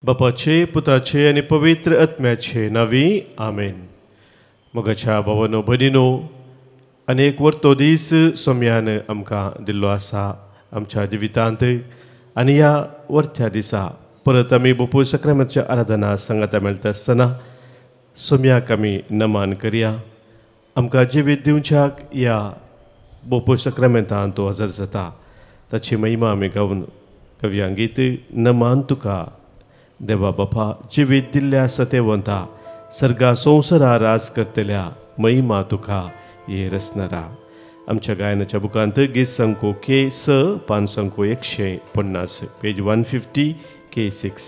बापाचे पुताचे आनी पवित्र आत्म्याचे नावी आमेन. मोगाच्या भावानो भयणीनो, अनेक वर्तो दीस सोम्यान आमकां दिल्लो आसा आमच्या जिवितांत आनी ह्या वर्थ्या दिसा परत आमी बापूय सक्रामेंताच्या आराधना सांगाता मेळटा आसतना सोम्याक आमी नमन करया. आमकां जिवीत दिवच्याक ह्या बापूय सक्रामेंतांत तो हजर जाता, ताची महिमा आमी गावन कव्यां गीत. नमन तुका देवा बापा, जिवीत दिल्ल्या सतेवंता, सर्गा संवसारा राज करतल्या महिमा तुका ये रचणारा. आमच्या गायनाच्या बुकांत गीत संको K6 पान संको 150 पेज 150 K6.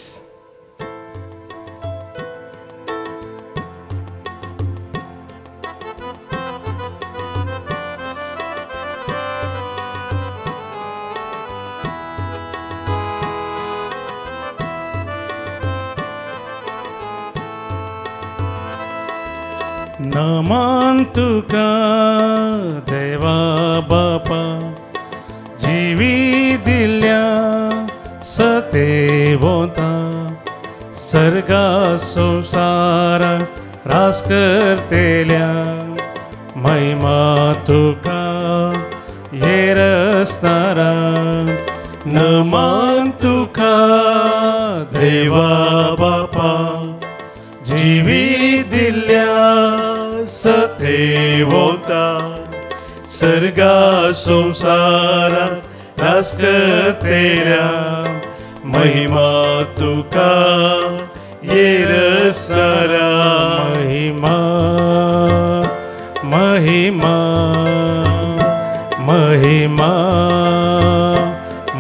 नमन तुका देवा बापा, जिवी दिल्ल्या सतेवंता, सर्गा संवसारा रास करतेल्या महिमा तुका ये रचणारा. नमन तुका देवा बापा, जिवी दिल्ल्या सतेवंता, सर्गा संवसारा रास करतेल्या महिमा तुका ये रचणारा. महिमा महिमा महिमा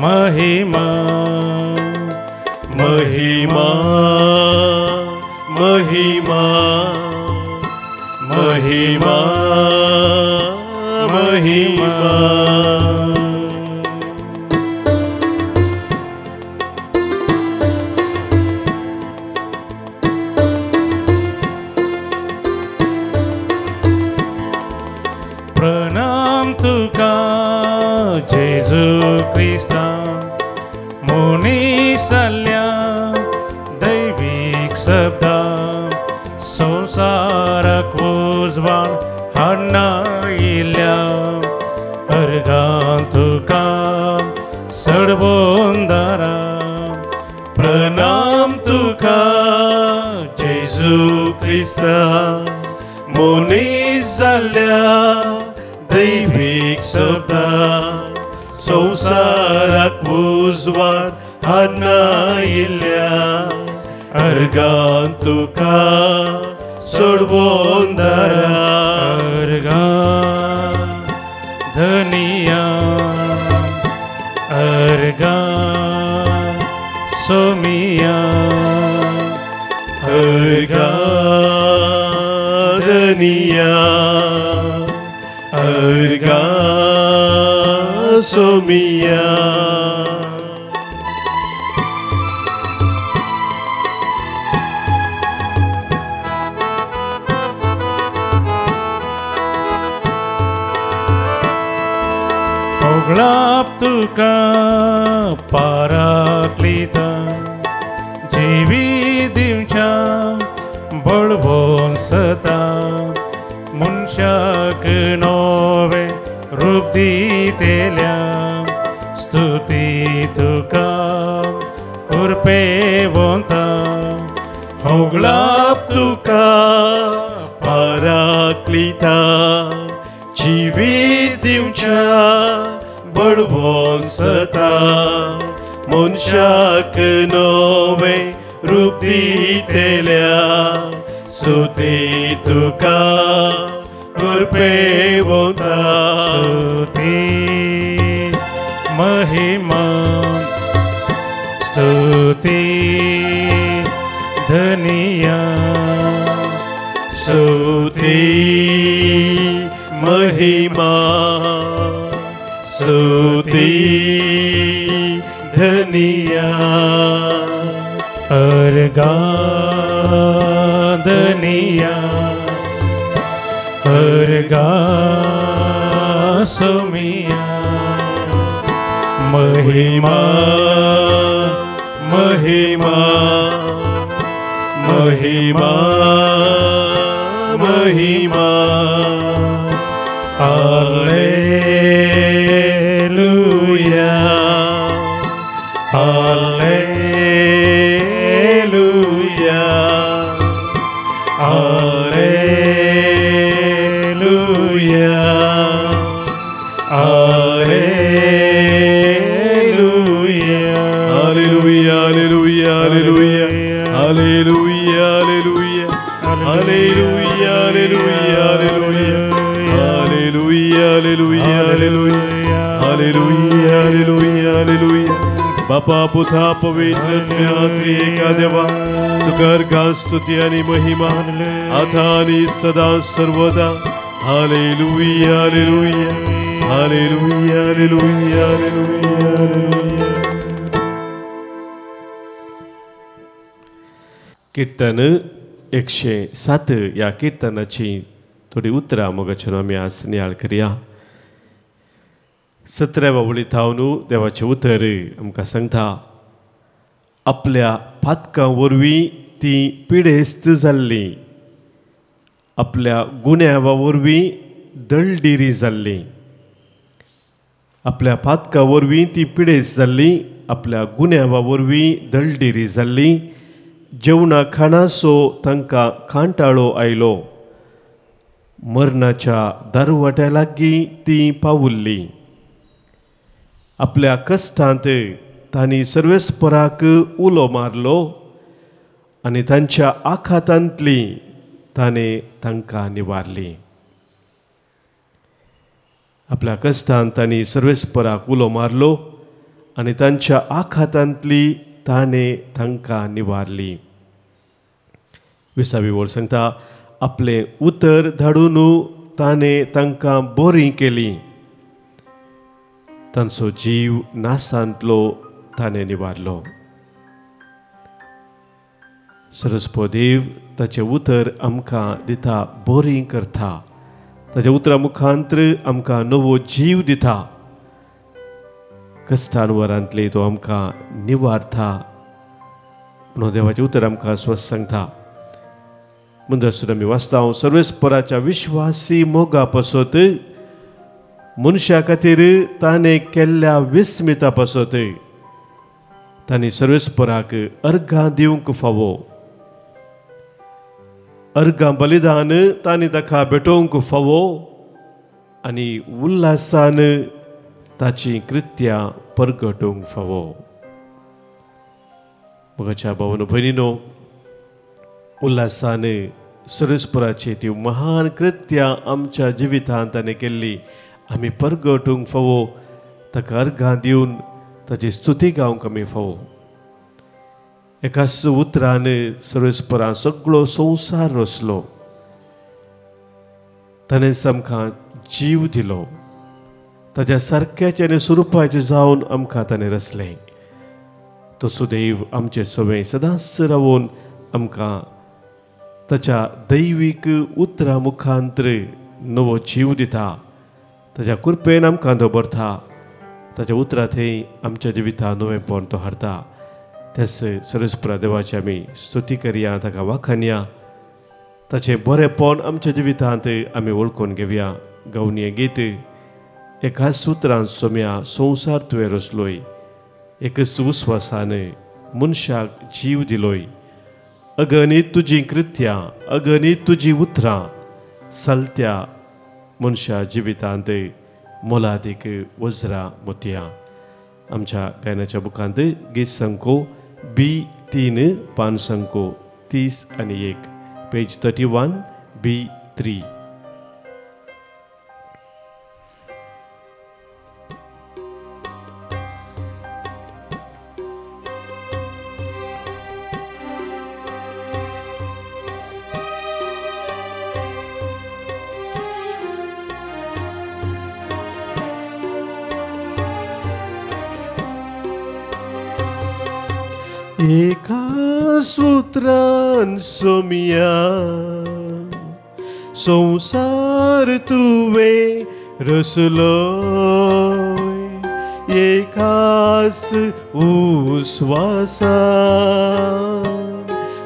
महिमा महिमा महिमा महिमा महिमा. प्रणाम तुका जेजू क्रिस्ता, मुनीसाल्या दैवीक शब्दा, संवसाराक उजवाड हाडना इल्ल्या अर्गां तुका सडबोंदारा. प्रणाम तुका जेजू क्रिस्ता, मनीस जाल्ल्या दैवीक शब्दा, संवसाराक उजवाड हाडना इल्ल्या अर्गां तुका सोडवोंदारा. अर्गां धनिया, अर्गां सोमिया, अर्गां धनिया, अर्गां सोमिया. होगळाप तुका पाराक्लिता, जिवी दिवच्या बळबोन सता, मनशाक नवे रूप दितेल्या स्तुती तुका उर्पेवंता. होगळाप तुका पाराक्लिता, जिवीत दिवच्या बळबोन सता, मनशाक नवे रूप दितेल्या स्तुती तुका उर्पेवंता. स्तुती महिमा स्तुती धनिया, स्तुती महिमा स्तुती धनिया. अर्गां धनिया, अर्गां सोमिया. महिमा महिमा महिमा महिमा hallelujah hallelujah hallelujah hallelujah hallelujah hallelujah hallelujah hallelujah hallelujah hallelujah hallelujah hallelujah hallelujah hallelujah hallelujah बापा पुता पवित्र त्रिएका देवा तुका अर्घ स्तुती आणि महिमा आता आणि सदा सर्वदा hallelujah hallelujah hallelujah hallelujah hallelujah. कीर्तन 107 या कीर्तनाची थोडी उतरां मोगाच्यान आमी आज नियाळ करया. 17व्या वळींत देवाचें उतर आमकां सांगता आपल्या पातकां वरवीं ती पिडेस्त जाल्ली आपल्या गुन्या वरवीं दळदिरी जाल्ली आपल्या पातकां वरवीं ती पिडेस्त जाल्ली आपल्या गुन्या वरवीं दळदिरी जाल्ली जेवणा खाणाचो तांकां कांटाळो आयलो मरणाच्या दारवट्या लागीं ती पावुल्ली आपल्या कश्टांत तांणी सर्वेस्पराक उलो मारलो आनी तांच्या आखातांतली ताणें तांकां निवारली आपल्या कश्टांत तांणी सर्वेस्पराक उलो मारलो आनी तांच्या आखातांतली ताणें तांकां निवारली. 20वी ओळ सांगता आपलें उतर धाडून ताणें तांकां बरीं केलीं तांचो जीव नासांतलो ताणें निवारलो. सरस्वो देव ताचें उतर आमकां दिता बरीं करता ताच्या उतरा मुखांत्र आमकां नवो जीव दिता कश्टांवरांतली तो आमकां निवारता म्हणून देवाचें उतर आमकां स्वस्थ सांगता. मुद्दासून आमी वाचता सर्वेस्पराच्या विश्वासी मोगा पासत मनशा खातीर ताणें केल्ल्या विस्मिता पासत तांणी सर्वेस्पराक अर्घां दिवंक फावो अर्घां बलिदान तांणी ताका भेटोवंक फावो आनी उल्हासान ताची कृत्यां परगटोवंक फावो. मोगाच्या भावांनो भयणीनो उल्हासान सर्वेस्पराची ती महान कृत्यां आमच्या जिवितांत ताणें केल्ली आमी परगटूंक फावो ताका अर्घां दिवन ताची स्तुती गावंक आमी फावो. एकाच उतरान सर्वेस्परान सगळो संवसार रचलो ताणें आमकां जीव दिलो ताच्या सारक्याचे आनी स्वरुपाचे जावन आमकां ताणें रचलें. तो सुदैव आमचे सवें सदांच रावून आमकां ताच्या दैवीक उतरां मुखांत्र नवो जीव दिता ताच्या कृपेन आमकां दवरता ताच्या उतरां थंय आमच्या जिवितांत नवेंपण तो हाडता. तेच सर्वेस्परा देवाची आमी स्तुती करया ताका वाखाणया ताचें बरेंपण आमच्या जिवितांत आमी वळखून घेवया. गावनी हें गीत एकाच सुत्रांत सोम्या संवसार तुवें रचलोय एकच उस्वासान मनशाक जीव दिलोय अगणीत तुजी कृत्यां अगणीत तुजी उतरां चलत्या मनशा जिवितांत मोलादीक वज्रां मोतयां. आमच्या गायनाच्या बुकांत गीत संको B3 पान संको 30 आनी 1 पेज 31 B3. एका सूत्रान सोमिया संसार तुवें रचलोय एकाच उस्वासान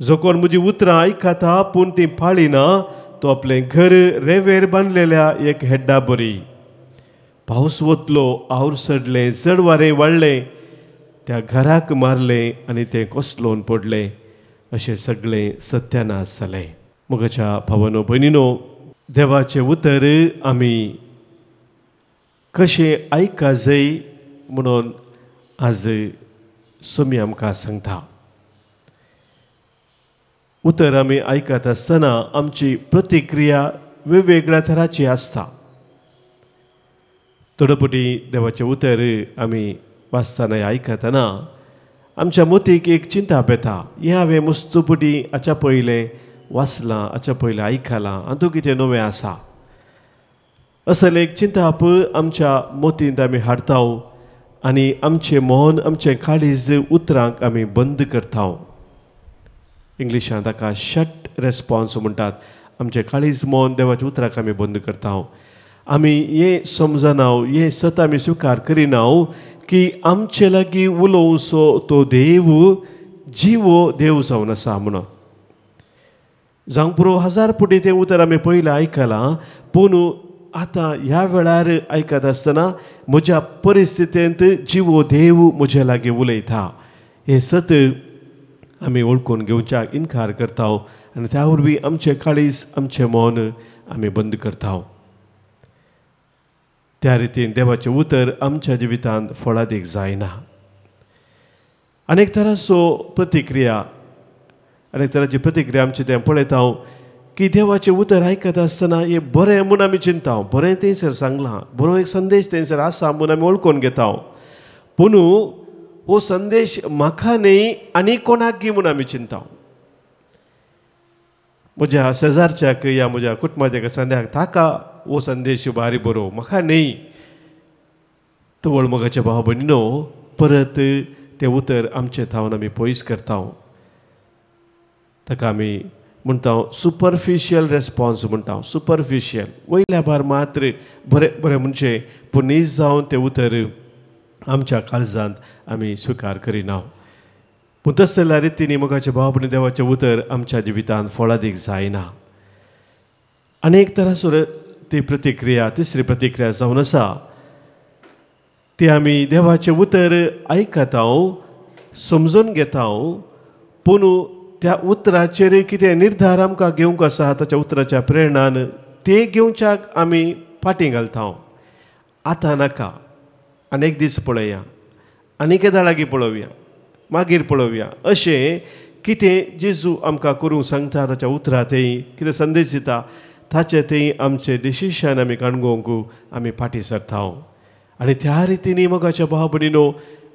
जो कोण म्हजी उतरां आयकता पूण ती पाळिना तो आपलें घर रेंवेर बांदलेल्या एक हेड्डा बरी. पावस वतलो, आवड सडलें, चड वारें वाडलें, त्या घराक मारलें आनी तें कोसलोवन पडलें. अशें सगळें सत्यानाश जालें. म्हज्या भावांनो भयणीनो, देवाचें उतर आमी कशें आयका जाय म्हणून आज सोमी आमकां सांगता. उतर आमी आयकत आसतना आमची प्रतिक्रिया वेगवेगळ्या तराची आसता. थोडपटी देवाचें उतर आमी वाचतना आयकतना आमच्या मतीक एक चिंता येता. हें हांवें मस्तपटी हाच्या पयलें वाचलां, हाच्या पयलें आयकलां, हातूंत कितें नवें आसा. असल एक चिंताप आमच्या मतींत आमी हाडटा आनी आमचें मन, आमचें काळीज उतरांक आमी बंद करता. इंग्लिशांत ताका शट रेस्पॉन्स म्हणटात. आमचें काळीज मन देवाच्या उतराक आमी बंद करता. आमी हें समजना, हें सत आमी स्विकार करिना की आमचे लागीं उलोवचो तो देव जिवो देव जावन आसा म्हणून. जावं पुरो 1000 फावटी तें उतर आमी पयलें आयकलां, पूण आतां ह्या वेळार आयकत आसतना म्हज्या परिस्थितींत जिवो देव म्हजे लागीं उलयता. हें सत आमी वळखून घेवच्याक इन्कार करता आनी त्या वरवीं आमचें काळीज, आमचें मन आमी बंद करता. त्या रितीन देवाचें उतर आमच्या जिवितांत फळादीक जायना. अनेक तरांचो प्रतिक्रिया, अनेक तरांची प्रतिक्रिया आमची तें पळयता की देवाचें उतर आयकत आसतना हें बरें म्हूण आमी चिंता. बरें थंयसर सांगलां, बरो एक संदेश थंयसर आसा म्हूण आमी वळखून घेता. पूण हो संदेश म्हाका न्ही आनी कोणाक गी म्हूण आमी चिंता. म्हज्या शेजारच्याक या म्हज्या कुटुंबाच्या संद्याक ताका हो संदेश भारी बरो, म्हाका न्ही. तवळ मोगाच्या भाव भयणीनो, परत तें उतर आमचें थावन आमी पयस करता. ताका आमी म्हणटा सुपरफिशियल रेस्पॉन्स म्हणटा. सुपरफिशियल वयल्या भार मात्र बरें बरें म्हणचे, पूण नीज जावन तें उतर आमच्या काळजांत आमी स्विकार करिना. पूण तसल्या रितीन मोगाच्या भाव भयणी देवाचें उतर आमच्या जिवितांत फळादीक जायना. अनेक तरांचो ती प्रतिक्रिया, तिसरी प्रतिक्रिया जावन आसा ती आमी देवाचें उतर आयकता, समजून घेता, पूण त्या उतराचेर कितें निर्धार आमकां घेवंक आसा ताच्या उतराच्या प्रेरणान ते घेवच्याक आमी फाटीं घालता. आतां नाका, आनीक दीस पळया, आनीक एदा लागीं पळोवया, मागीर पळोवया, अशें कितें जेजू आमकां करूंक सांगता ताच्या उतरां तें कितें संदेश दिता ताचें तें आमचें डिसिशन आमी काणकोवंक आमी फाटीं सरता. आनी त्या रितीन मोगाच्या भाव भयणीनो,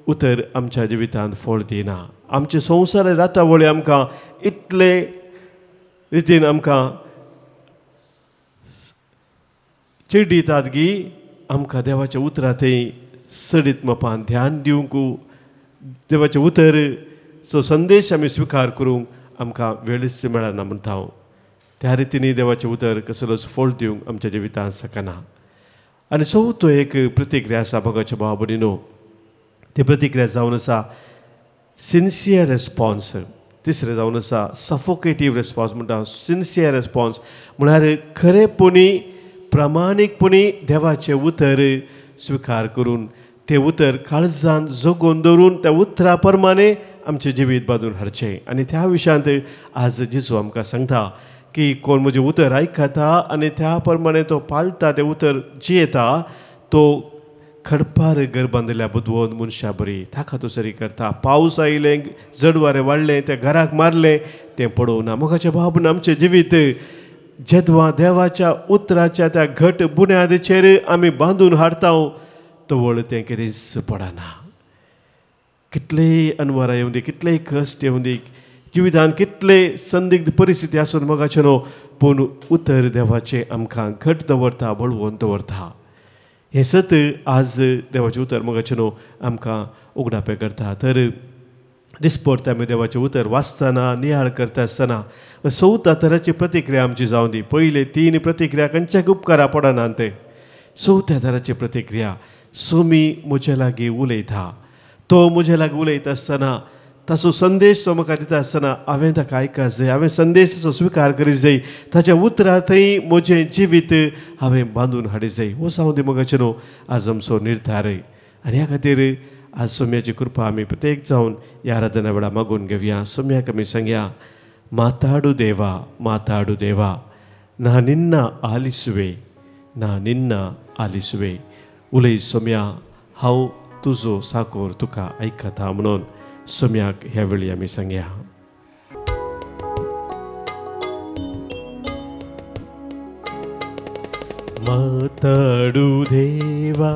उतर आमच्या जिवितांत फळ दिना. आमचे संवसार रातावळी आमकां इतले रितीन आमकां चिड्डितात की आमकां देवाच्या उतरां तें सडीत मापान ध्यान दिवंक, देवाचें उतर चो संदेश आमी स्विकार करूंक आमकां वेळच मेळना म्हणटा. त्या रितीन देवाचें उतर कसलोच फळ दिवंक आमच्या जिवितांत सकना. आनी चवथो एक प्रतिक्रिया आसा मोगाच्या भाव भयणीनो, ती प्रतिक्रिया जावन आसा सिन्सियर रेस्पॉन्स. तिसरें जावन आसा सफोकेटीव रेस्पॉन्स म्हणटा. सिन्सियर रेस्पॉन्स म्हळ्यार खरेपणी, प्रामाणीकपणी देवाचें उतर स्विकार करून तें उतर काळजांत जगोवन दवरून त्या उतरा प्रमाणे आमचें जिवीत बांदून हाडचें. आनी त्या विशयांत आज जेजू आमकां सांगता की कोण म्हजें उतर आयकता आनी त्या प्रमाणे तो पाळटा, तें उतर जियेता, तो खडपार घर बांदल्या बुदवोन मनशा बरी ताका तो सरी करता. पावस आयलें, जड वारें वाडलें, त्या घराक मारलें, तें पडोवना. मोगाच्या भाव भयणी, आमचें जिवीत जेदवां देवाच्या उतराच्या त्या घट बुन्यादीचेर आमी बांदून हाडटा तवळ तें कितेंच पडना. कितलेय अनवरां येवं दी, कितलेय कश्ट येवं दी, जिवितांत कितले संदिग्ध परिस्थिती आसून मोगाचें न्हू, पूण उतर देवाचें आमकां घट दवरता, बळवून दवरता. हें सत आज देवाचें उतर मोगाचें न्हू आमकां उगडापें करता. तर दिसपडटा आमी देवाचें उतर वाचतना, नियाळ करता आसतना चवथा तराची प्रतिक्रिया आमची जावं दी. पयले 3 प्रतिक्रिया खंयच्याक उपकारा पडना. ते चवथ्या तराची प्रतिक्रिया, सोमी म्हजे लागीं उलयता. तो म्हजे लागीं उलयता आसतना ताचो संदेश जो म्हाका दिता आसतना हांवें ताका आयकां जाय, हांवें संदेशाचो स्विकार करीत जाय, ताच्या उतरां थंय म्हजें जिवीत हांवें बांदून हाडीत जाय. हो जावं दी मोगाचें न्हू आज आमचो निर्धार. आनी ह्या खातीर आज सोम्याची कृपा आमी प्रत्येक जावन ह्या आराधना वेळा मागून घेवया. सोम्याक आमी सांगया, माताडू देवा ना निन्न आलिसुवे, ना निन्न आलिसुवे. उलय सोम्या, हांव तुजो साकोर तुका आयकता म्हणून सोम्याक ह्या वेळी आमी सांगया. माताडू देवा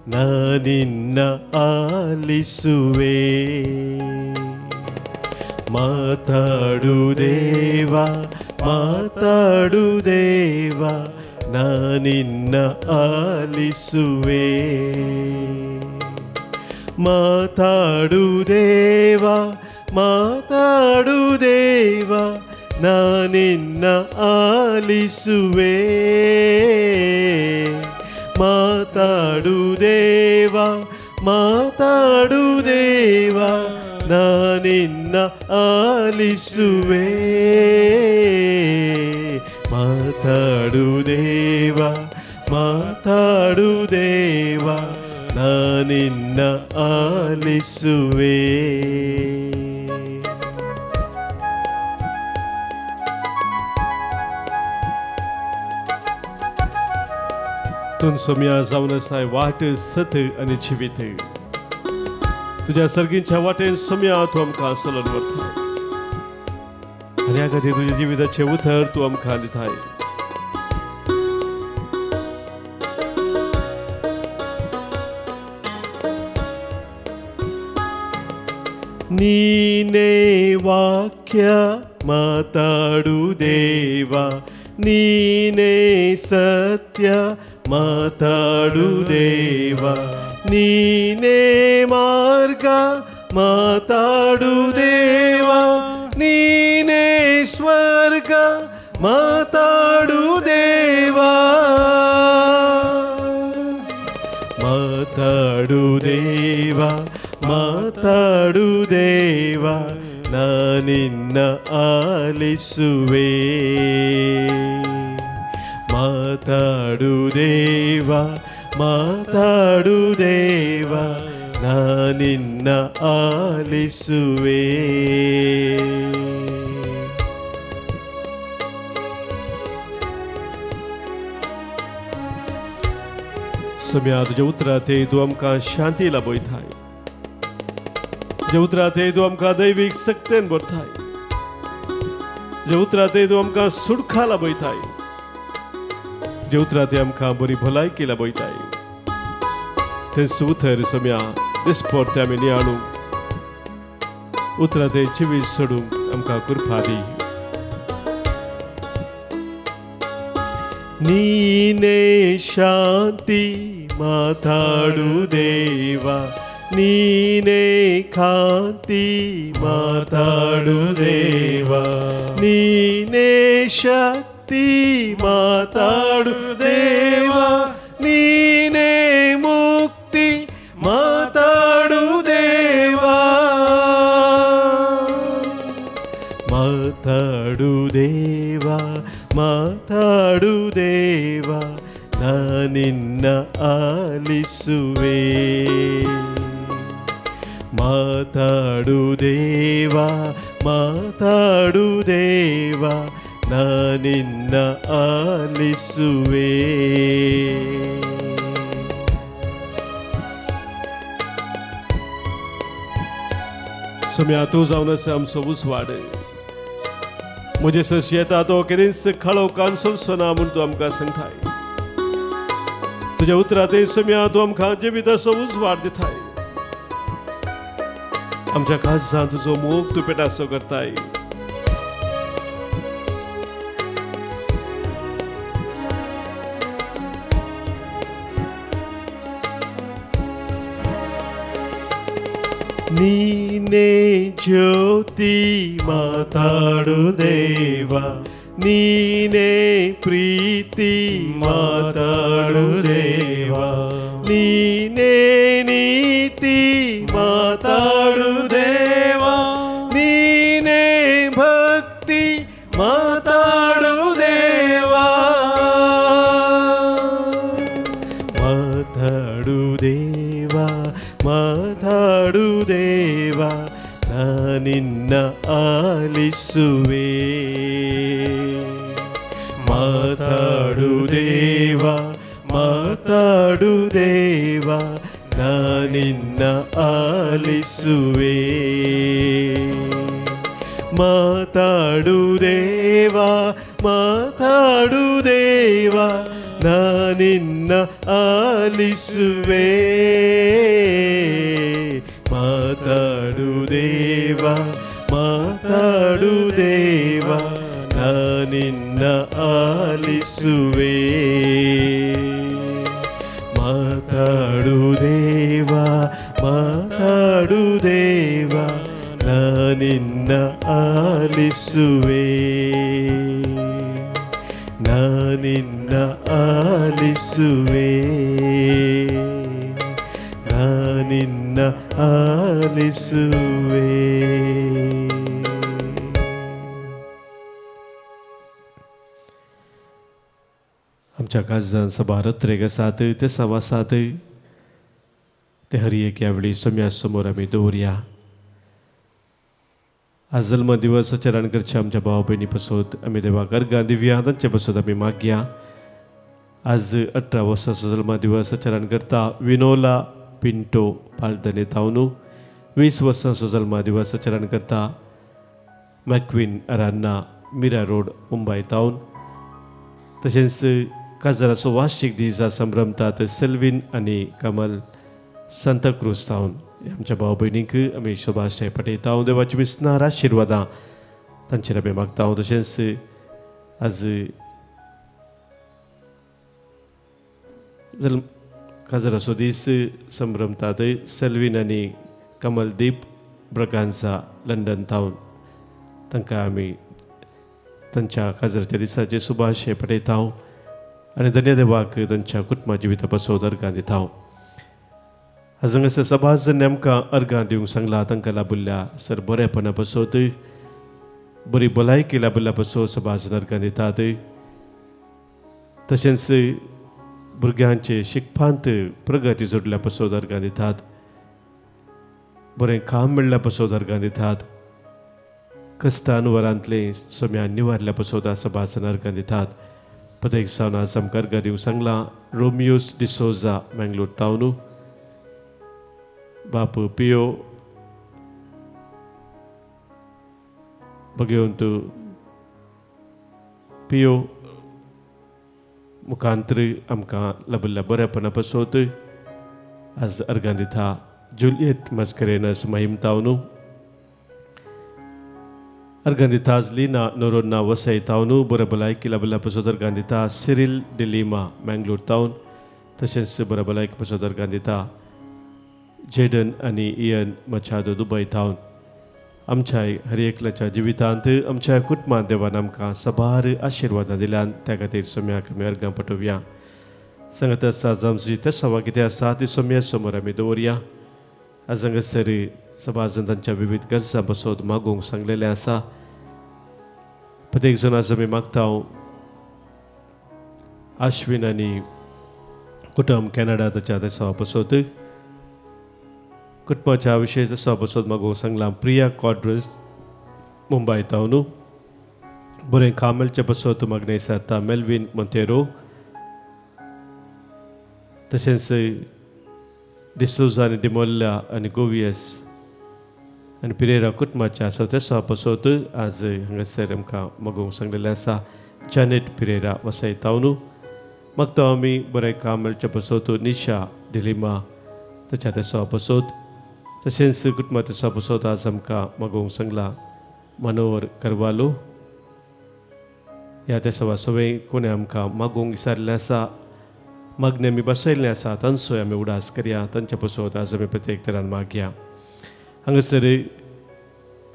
ना निन्न आलिसुवे. माताडू देवा ना निन्न आलिसुवे. माताडू देवा ना निन्न आलिसुवे. माताडू देवा ना निन्न आलिसुवे. माताडू देवा ना निन्न आलिसुवे. तूं सोम्या जावन आसाय वाट, सत आनी जिवीत. तुज्या सर्गींच्या वाटेन सोम्या तूं आमकां चलोवन व्हरता आनी ह्या खातीर तुज्या जिविताचें उतर तूं आमकां दिताय. नीने वाक्य माताडू देवा, नीने सत्य माताडू देवा, नीने मार्ग माताडू देवा, नीने स्वर्ग माताडू देवा. माताडू देवा ना निन्न आलिसुवे. माताडू देवा ना निन्न आलिसुवे. सोम्या तुज्या उतरांत तूं आमकां शांती लाभयताय. तुज्या उतरांत तूं आमकां दैवीक सक्तेन भरताय. तुज्या उतरांत तूं आमकां सुडखा लाभयताय. तुज्या उतरांत आमकां बरी भलायकी लाभयताय. तेंच उतर सोम्या दिसपरते आमी नियाळूंक, उतरांत जिवीत सोडूंक आमकां कृपा दी. नीने शांती माताडू देवा, नीने कांती माताडू देवा, नीने शक्ति माताडू देवा, नीने मुक्ति माताडू देवा. माताडू देवा ना निन्न आलिसुवे. माताडू देवा ना निन्न आलिसुवे. सोम्या तूं जावन आसा आमचो उसवाड. म्हजे सशी येता तो केदींच खळो कांसोलसो ना म्हूण तूं आमकां सांगताय. तुज्या उतरांत सोम्या तूं आमकां जिविताचो उजवाड दिताय. आमच्या काळजांत तुजो मोग तूं पेटासो करताय. नीने ज्योति माताडू देवा, नीने प्रीति माताडू देवा, नीने नीति ನಾನಿನ್ನ ಆಲಿಸುವೆ. ಮಾತಾಡು ದೇವ, ಮಾತಾಡು ದೇವ, ನಾನಿನ್ನ ಆಲಿಸುವೆ. ಮಾತಾಡು ದೇವ, ಮಾತಾಡು ದೇವ, ನಾನಿನ್ನ ಆಲಿಸುವೆ. ಮಾತಾಡು ದೇವ, ಮಾತಾಡು ದೇವ, ನಾನಿನ್ನ ಆಲಿಸುವೆ. ಮಾತಾಡು ದೇವ, ಮಾತಾಡು ದೇವ, ನಾನಿನ್ನ ಆಲಿಸುವೆ. ನಾನಿನ್ನ ಆಲಿಸುವೆ. ನಾನಿನ್ನ ಆಲಿಸುವೆ. आमच्या काळजान सभारत रेगसात ते सवासात ते हर एक यावेळी सम्या समोर आम्ही दवरया. आज जल्म दिवस चरण करचे आमच्या भाव बहिणी पासत आम्ही देवाक अर्घां दिवया. तांचे पासत आम्ही मागया. आज 18 वर्साचो जल्म दिवस चरण करता विनोला पिंटो पालदने तावनू. 20 वर्साचो जल्म दिवस चरण करता मॅक्विन रान्ना मिरा रोड मुंबई तावन. तशेंच काजराचो वार्षिक दीस संभ्रमतात सेल्विन आनी कमल सांताक्रूज तावन. आमच्या भाव भयणींक आमी शुभाशय पठयता. देवाची मिसनार आशिर्वादां तांचेर आमी मागता. तशेंच आज काजराचो दीस संभ्रमतात सेल्विन आनी कमलदीप ब्रगांझा लंडन तावन. तांकां आमी तांच्या काजराच्या दिसाचे शुभाशय पठयता आनी धन्य देवाक तांच्या कुटुंबा जिविता पासत अर्घां दिता. आज हांगासर सभाज नेमका अर्घां दिवंक सांगला. तांकां लाभिल्ल्या सर बरेपणा पासत बरी भलायकी लाभिल्ल्या पासत सभाज अर्घां दितात. तशेंच भुरग्यांचे शिकपांत प्रगती जोडल्या पासत अर्घां दितात. बरें काम मेळ्ळ्या पासत अर्घां दितात. कस्तान वरांतले सोम्या निवारल्या पासत सभाजन अर्घां दितात. पदक सावन आज आमकां अर्घां दिवंक सांगला. रोमियोस डिसोजा मंगलोर तावनू. बाप पियो भगवंत पियो मुखांतर आमकां लाभिल्ल्या बरेपणा पासत आज अर्घां दिता. जुलियट मस्करेनस महिम तावनू. अर्घां दिता आज लिना नोरोना वसई तावनू. बरे भलायकी लाभिल्ल्या पासत अर्घां दिता. सिरिल डिलिमा मंगलोर तावन. तशेंच बरे भलायकी पासत अर्घां दिता जेडन आनी इयन मचादो दुबय तावन. आमच्या हर एकल्याच्या जिवितांत आमच्या कुटुंबांत देवान आमकां सबार आशिर्वादां दिल्यान त्या खातीर सोम्याक आमी अर्घां पटोवया. सांगत आसा आमची ते सभा कितें आसा ती सोम्या समोर आमी दवरया. आज हांगासर सभाजन तांच्या विविध गरजां पासत मागोवंक सांगलेलें आसा. प्रत्येक जण आज आमी मागता आश्विन आनी कुटुंब कॅनडा ताच्या देशा पासत कुटुंबाच्या विशय देशा पासत मागोवंक सांगला. प्रिया कॉड्रस मुंबय तावनू. बरें काम मेळचें पासत मागणी आसा. मेल्विन मोंतेरो. तशेंच डिसोजा आनी डिमोल्ला आनी गोवियस आनी पिरेरा कुटुंबाच्या सदस्या पासत आज हांगासर आमकां मागोवंक सांगलेलें आसा. जॅनेट पिरेरा वसई तावनू. मागता आमी बरें काम मेळचें पासत निशा डिलिमा ताच्या देशा पासत. तशेंच कुटुंबा देशा पासत आज आमकां मागोवंक सांगला. मनोहर करवालो. ह्या देशा सगळे कोणी आमकां मागोवंक विचारलें आसा. मागणी आमी बसयल्लें आसा. तांचोय आमी उडास करया. तांचे पासत आज आमी प्रत्येक तरान मागया. हांगासर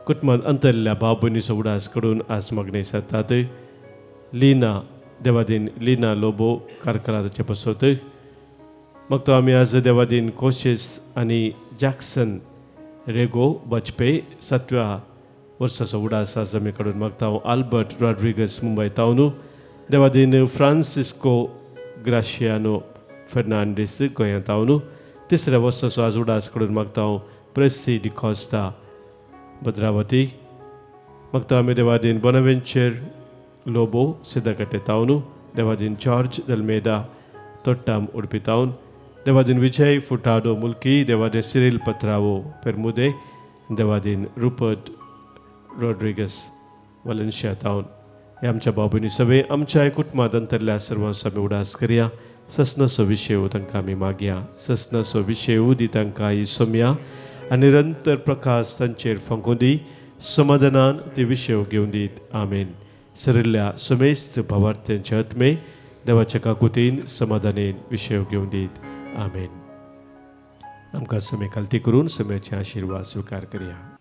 कुटुंबांत अंतरल्या भाव भयणीचो उडास करून आज मागणी सारतात. लिना देवादीन लिना लोबो कारकला ताचे पासत. मागता आमी आज देवादीन कोशिस आनी जॅक्सन रेगो बजपे 7व्या वर्साचो उडास आज आमी काडून मागता. आल्बर्ट रॉड्रिगस मुंबय तावनू. देवादीन फ्रांसिस्को ग्राशियानो फेर्नांडीस गोंयांत तावनू. 3ऱ्या वर्साचो आज उडास काडून मागता. प्रेसी डिकॉस्टा भद्रावती मक्तामी देवादीन बोनावेंचर लोबो सिद्धकट्टे ताउनु देवादीन जॉर्ज दलमेदा तोट्टाम उडुपी ताउन देवादीन विजय फुटाडो मुल्की देवादीन सिरिल पत्रावो पेरमुदे देवादीन रुपर्ट रॉड्रिगस वलेन्शिया ताउन हे आमच्या बाबूंनी सगळे आमच्या कुटुंबात अंतरल्या सर्वांचा आमी उडास करया ससनाचो विशय तांकां आमी मागया ससनाचो विशय दी तांकां ही सोम्या आनी निरंतर प्रकाश तांचेर फंकून दी समाधानान ते विशय घेवन दीत आमेन सरिल्ल्या समेस्त भावार्थ्यांचे आत्मे देवाच्या काकुतीन समाधानेन विशय घेवन दीत आमेन आमकां समय खालती करून समयाचे आशिर्वाद स्वीकार करया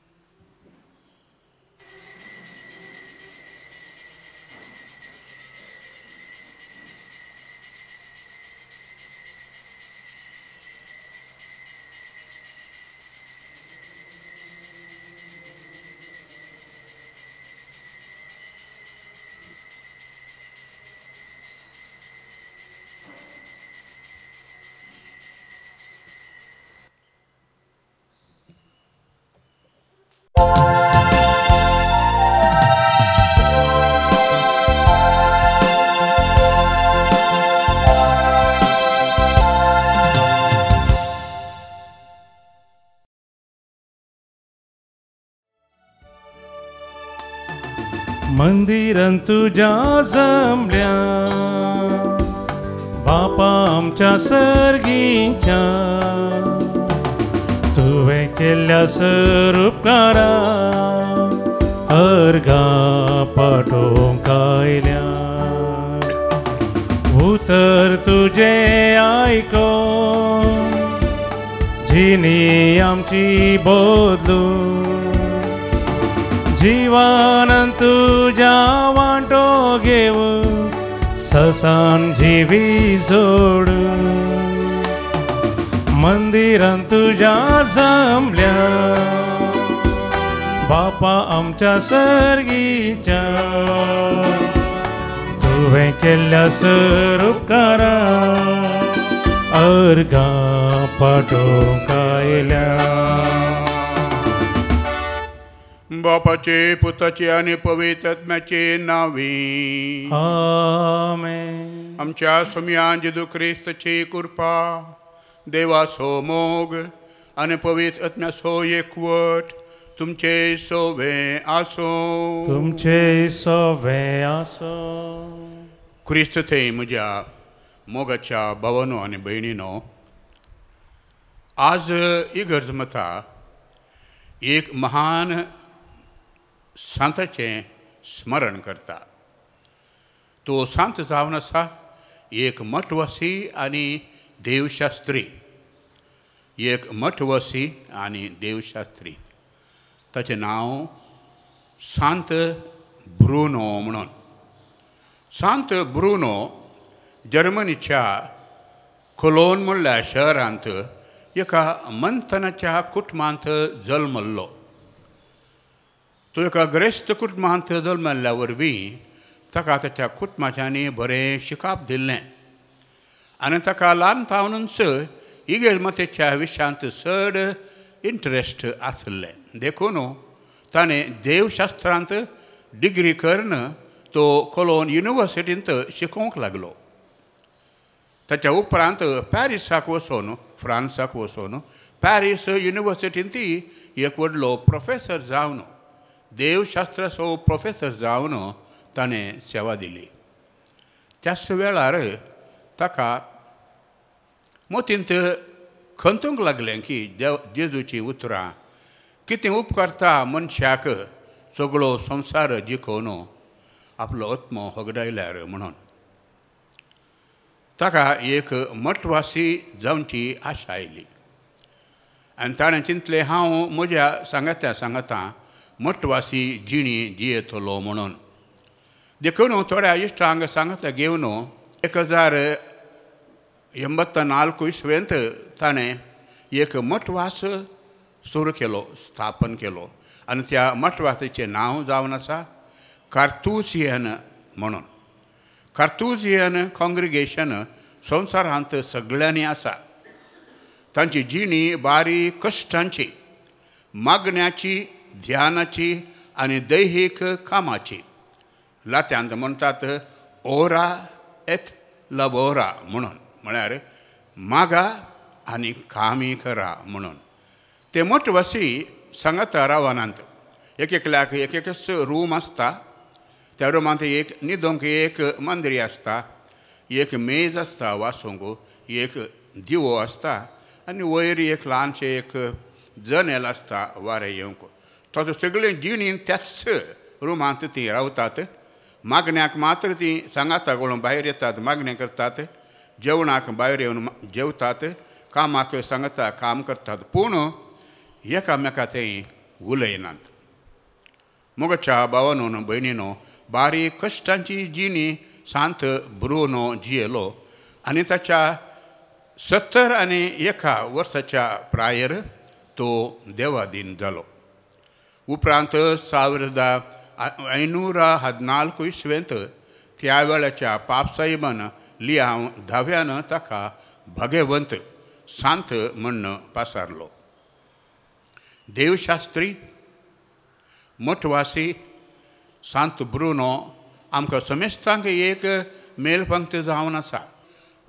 मंदिरांत तुझ्या जमल्या बापा आमच्या सर्गीच्या तुवें केल्ल्या उपकारा अर्गा पाठोवंक आयल्या उतर तुझे आयकोन जिणी आमची बदलू जीवान तुझ्या वांटो घेव ससान जिवी जोड मंदिरांत तुझ्या जमल्या बापा आमच्या सर्गीच्या तुवें केल्ल्या उपकारा अर्गा पाठोवंक आयल्या बापाचे पुताचे आणि पवित्र आत्म्याचे नावी आमेन आमच्या सोम्या जेजू ख्रिस्ताची कृपा देवाचो मोग आणि पवित्र आत्म्याचो एकवट तुमचे सोवे आसो तुमचे सोवे आसो ख्रिस्त थंय म्हज्या मोगाच्या भावांनो आनी भयणीनो आज इगर्ज मता एक महान सांताचें स्मरण करता तो सांत जावन आसा एक मठवासी आनी देवशास्त्री एक मठवासी आनी देवशास्त्री ताचें नांव सांत ब्रुनो म्हणून सांत ब्रुनो जर्मनीच्या कोलोन म्हणल्या शहरांत एका मंथनाच्या कुटुंबांत जल्मल्लो तो एका ग्रेस्त कुटुंबांत जल्मल्ल्या वरवीं ताका ताच्या कुटुंबाच्यांनी बरें शिकप दिल्लें आनी ताका ल्हानपणानूच इगर्जेच्या विशयांत चड इंट्रस्ट आसलें देखून ताणें देवशास्त्रांत डिग्री करून तो कोलोन युनिवर्सिटींत शिकोवंक लागलो ताच्या उपरांत पॅरिसाक वचून फ्रांसाक वचून पॅरीस युनिवर्सिटींत एक व्हडलो प्रोफेसर जावन देवशास्त्राचो प्रोफेसर जावन ताणें सेवा दिली त्याच वेळार ताका मोतींत खंतूंक लागलें की जेजूची उतरां कितें उपकारता मनशाक सगळो संवसार जिखोवन आपलो आत्मो होगडायल्यार म्हणून ताका एक मठवासी जावची आशा आयली आनी ताणें चिंतलें हांव म्हज्या सांगाता मठवासी जिणी जियेतलो म्हणून देखून थोड्या इश्टांक सांगता घेवन 1984 इसवेंत ताणें एक मठवास सुरू केलो स्थापन केलो आनी त्या मठवासाचें नांव जावन आसा कार्तुजियन म्हणून कार्तुजियन कॉंग्रिगेशन संवसारांत सगळ्यांनी आसा तांची जिणी बारीक कश्टांची मागण्याची ध्यानाची आनी दैहीक कामाची. लात्यांत म्हणटात ओरा एथ लबोरा म्हणून, म्हळ्यार मागा आनी कामी करा म्हणून. ते मोठवासी सांगात रावानांत एक एकल्याक एक एकच रूम आसता. त्या रुमांत एक न्हिदोंक एक मंदिरी आसता, एक मेज आसता वासूंक, एक दिवो आसता आनी वयर एक ल्हानशें एक जनेल आसता वारें येवंक. ताचो सगळें जिणीन त्याच रुमांत तीं रावतात. मागण्याक मात्र तीं सांगाता कळून भायर येतात, मागणें करतात, जेवणाक भायर येवन जेवतात, कामाक सांगाता काम करतात, पूण एकामेका तें उलयनात. मोगाच्या भावानो भयणीनो, बारीक कश्टांची जिणी सांत ब्रुनो जियेलो आनी ताच्या 71 वर्साच्या प्रायर तो देवाधीन जालो. उपरांत 1514 इसवेंत त्या वेळाच्या पापसाहेबान लियाव 10व्यान ताका भगवंत सांत म्हणून पासारलो. देवशास्त्री मोठवासी सांत ब्रुनो आमकां समेस्तांक एक मेलपंक्त जावन आसा.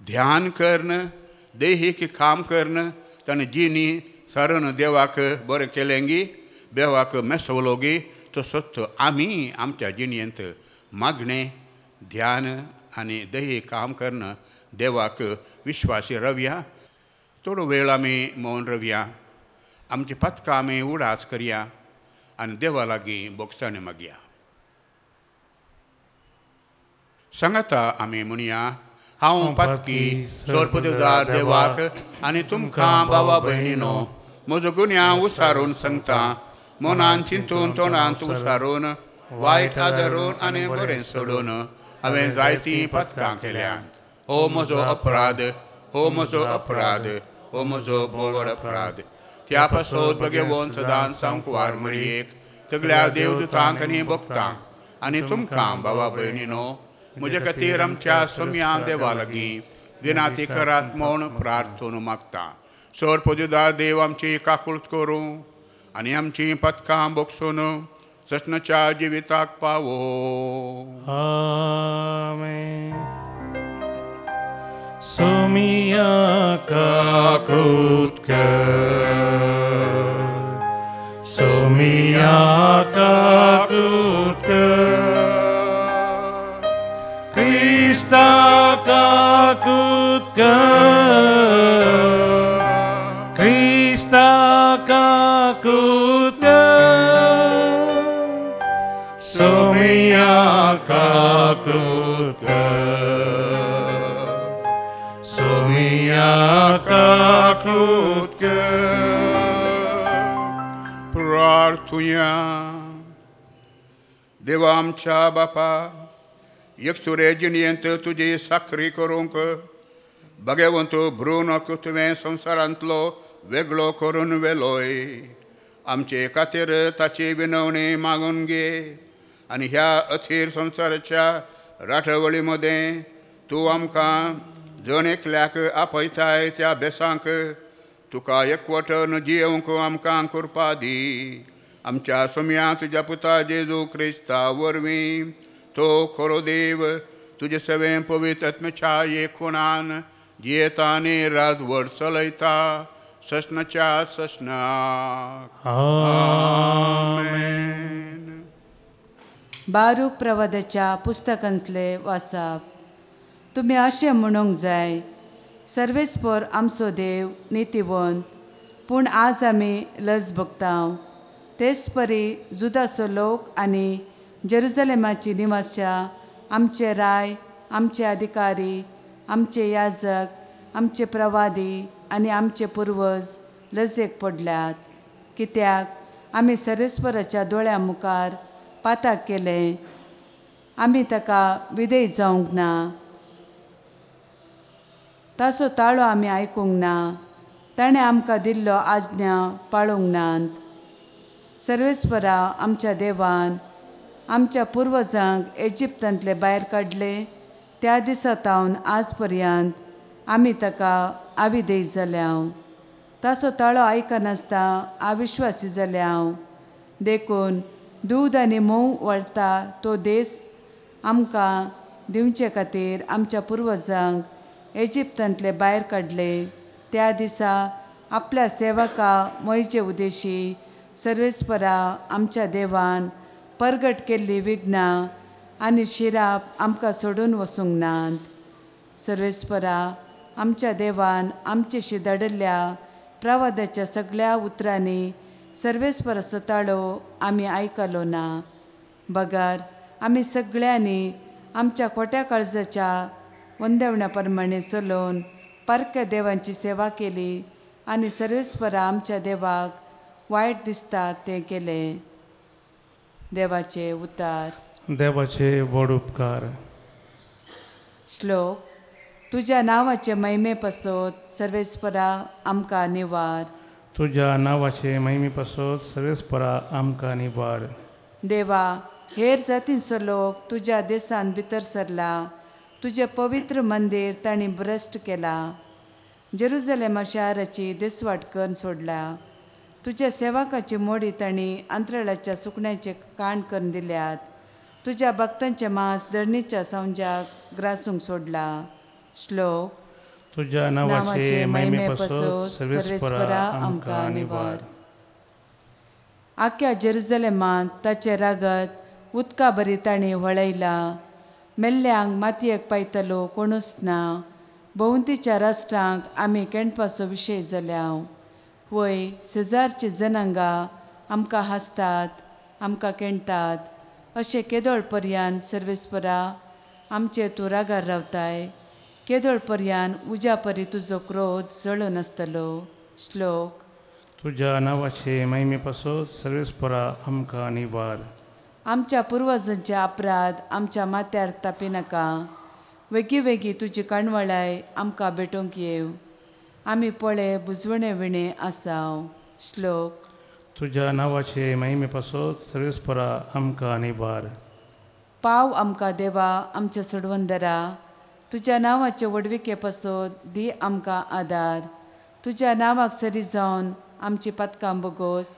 ध्यान करन, दैहीक काम करन, ताणें जिणी सारून देवाक बरें केलेंगी, देवाक मेसवलोगी, तसोच आमी आमच्या जिणयेंत मागणें, ध्यान आनी दैहीक काम करन देवाक विश्वासी रावया. थोडो वेळ आमी मौन रावया, आमची पथकां आमी उडास करया आनी देवा लागीं बोगसाणी मागया. सांगाता आमी म्हणया, हांव पत्की सोरपदेवदार देवाक आनी तुमकां भावा भयणीनो म्हजो गुन्या उसारून सांगता. मनान चिंतून तोंडांत उसारून वायट आदरून आनी बरें सोडून हांवें जायतीं पथकां केल्यात. हो म्हजो अपराध, हो म्हजो अपराध, हो म्हजो बोड अपराध. त्या पासत भगवंत सदांच सांकवार मरयेक, सगळ्या देवदूतांक आनी भक्तांक आनी तुमकां भावा भयणीनो म्हजे खातीर आमच्या सोम्या देवा लागीं विनाती करात म्हूण प्रार्थना मागता. सोरपदेवदार देव आमची काकुळट करूं आनी आमची पथकां बोगसून ससनाच्या जिविताक पावो. आमेन. सोमिया काकुळट कर, सोमिया काकुळट कर, Krista kaku't ka, Krista kaku't ka, Somiya kaku't ka, Somiya kaku't ka. प्रार्थुया. देवा आमच्या बापा, एकसुरे जिणयेंत तुजी साखरी करूंक भगवंत ब्रुनोक तुवें संवसारांतलो वेगळो करून वेलोय. आमचे खातीर ताची विनवणी मागून घे आनी ह्या अथीर संवसाराच्या राठवळी मदें तूं आमकां जण एकल्याक आपयताय त्या बेसांक तुका एकवटन जियोंक आमकां कृपा दी. आमच्या सोम्या तुज्या पुता जेजू क्रिस्ता वरवीं तो खरो देव तुजे सेवें पवित्र आत्म्याच्या एकूणान जियेता आनी राजवट चलयता ससनाच्या ससनाक. आमेन. बारूक प्रवादाच्या पुस्तकांतले वाचप. तुमी अशें म्हणूंक जाय, सर्वेस्पर आमचो देव नितीवंत, पूण आज आमी लज भोगतांव. तेच परी जुदाचो लोक आनी जेरुसलेमाची निवास्या, आमचे राय, आमचे अधिकारी, आमचे याजक, आमचे प्रवादी आनी आमचे पुर्वज लजेक पडल्यात. कित्याक आमी सर्वेस्पराच्या दोळ्या मुखार पाताक केलें, आमी ताका विधेय जावंक ना, ताचो ताळो आमी आयकूंक ना, ताणें आमकां दिल्लो आज्ञा पाळूंक नात. सर्वेस्परा आमच्या देवान आमच्या पुर्वजांक इजिप्तांतले भायर काडले त्या दिसा सावन आज पर्यंत आमी ताका अविधेय जाल्याव. ताचो ताळो आयकनासता अविश्वासी जाल्याव. देखून दूद आनी मोव वळटा तो देश आमकां दिवचे खातीर आमच्या पुर्वजांक इजिप्तांतले भायर काडले त्या दिसा आपल्या सेवका मोयचे उद्देशी सर्वेस्परा आमच्या देवान परगट केल्ली विघ्नां आनी शिराप आमकां सोडून वचूंक नात. सर्वेस्परा आमच्या देवान आमचेशी धाडिल्ल्या प्रवादाच्या सगळ्या उतरांनी सर्वेस्पराचो ताळो आमी आयकलो ना. बगार आमी सगळ्यांनी आमच्या खोट्या काळजाच्या वंदेवण्या प्रमाणे चलोवन परक्या देवांची सेवा केली आनी सर्वेस्परा आमच्या देवाक वायट दिसता तें केलें. देवाचे उतार. देवाचे व्हड उपकार. श्लोक. तुज्या नांवाचे महिमे पासत सर्वेस्परा आमकां निवार. तुज्या नांवाचे महिमे पासत सर्वेस्परा आमकां निवार. देवा हेर जातींचो लोक तुज्या देसान भितर सरला. तुजें पवित्र मंदीर तांणी भ्रश्ट केला. जेरुसलेमा शाराची देसवाट करून सोडला. तुज्या सेवकाची मोडी तांणी अंतराळाच्या सुकण्याचे काण करून दिल्यात. तुज्या भक्तांचे मांस धरणीच्या संजाक ग्रासूंक सोडला. श्लोक. तुज्या नांवाचे महिमे पासत सर्वेस्परा आमकां निवार. आख्या जेरुसलेमांत ताचे रागत उदका बरी तांणी वळयला. मेल्ल्यांक मातयेक पायतलो कोणूच ना. भोंवतीच्या राष्ट्रांक आमी केणपाचो विशय जाल्या. वय शेजारची जनांगा आमकां हांसतात आमकां केणटात. अशें केदोळ पर्यान सर्वेस्परा आमचे तूं रागार रावताय. केदोळ पर्यान उज्या परी तुजो क्रोध जळून आसतलो. श्लोक. तुज्या नांवाचे महिमे पासत सर्वेस्परा आमकां निवार. आमच्या पुर्वजांचे अपराध आमच्या माथ्यार तापी नाका. वेगी वेगी तुजी काणवळाय आमकां भेटोवंक येव. आमी पळे बुजवणे विणे आसाव. श्लोक. तुज्या नांवाचे महिमे पासत सर्वेस्परा आमकां निवार. पाव आमकां देवा आमच्या सोडवंदरा. तुज्या नांवाचे वडविके पासत दी आमकां आदार. तुज्या नांवाक सरी जावन आमची पथकां बोगोस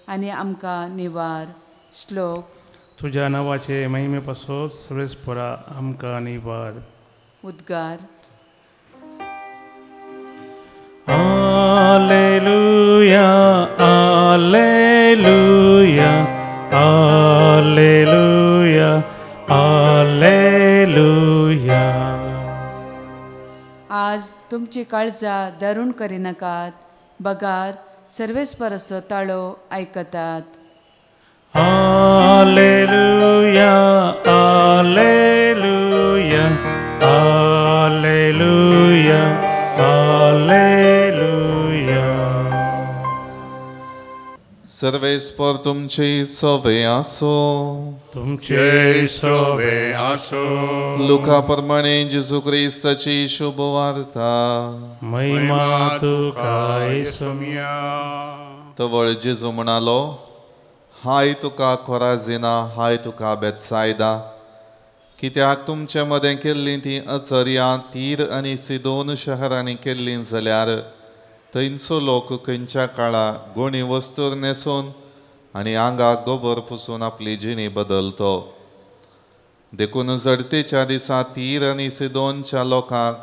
आनी आमकां निवार. श्लोक. तुज्या नांवाचे महिमे पासत सर्वेस्परा आमकां निवार. उद्गार. Alleluia, Alleluia, Alleluia, Alleluia. आज तुमची काळजां दारूण करिनाकात. बगार सर्वेस्पराचो ताळो आयकतात. Alleluia, Alleluia, Alleluia, Alleluia. सर्वेस्पर तुमची सवे आसो. तुमचे सोवे आसो. लुका प्रमाणे जेजू क्रिस्ताची शुभ वार्ता. महिमा तुका सोम्या. तवळ जेजू म्हणालो, हाय तुका खोराजिना, हाय तुका बेतसायदा. कित्याक तुमचे मदें केल्लीं ती अचर्यां तीर आनी सिदोन शहरांनी केल्लीं जाल्यार थंयचो लोक खंयच्या काळा गुणी वस्तूर न्हेसून आनी आंगाक गोबर पुसून आपली जिणी बदलतो. देखून जडतेच्या दिसा तीर आनी सिदोनच्या लोकांक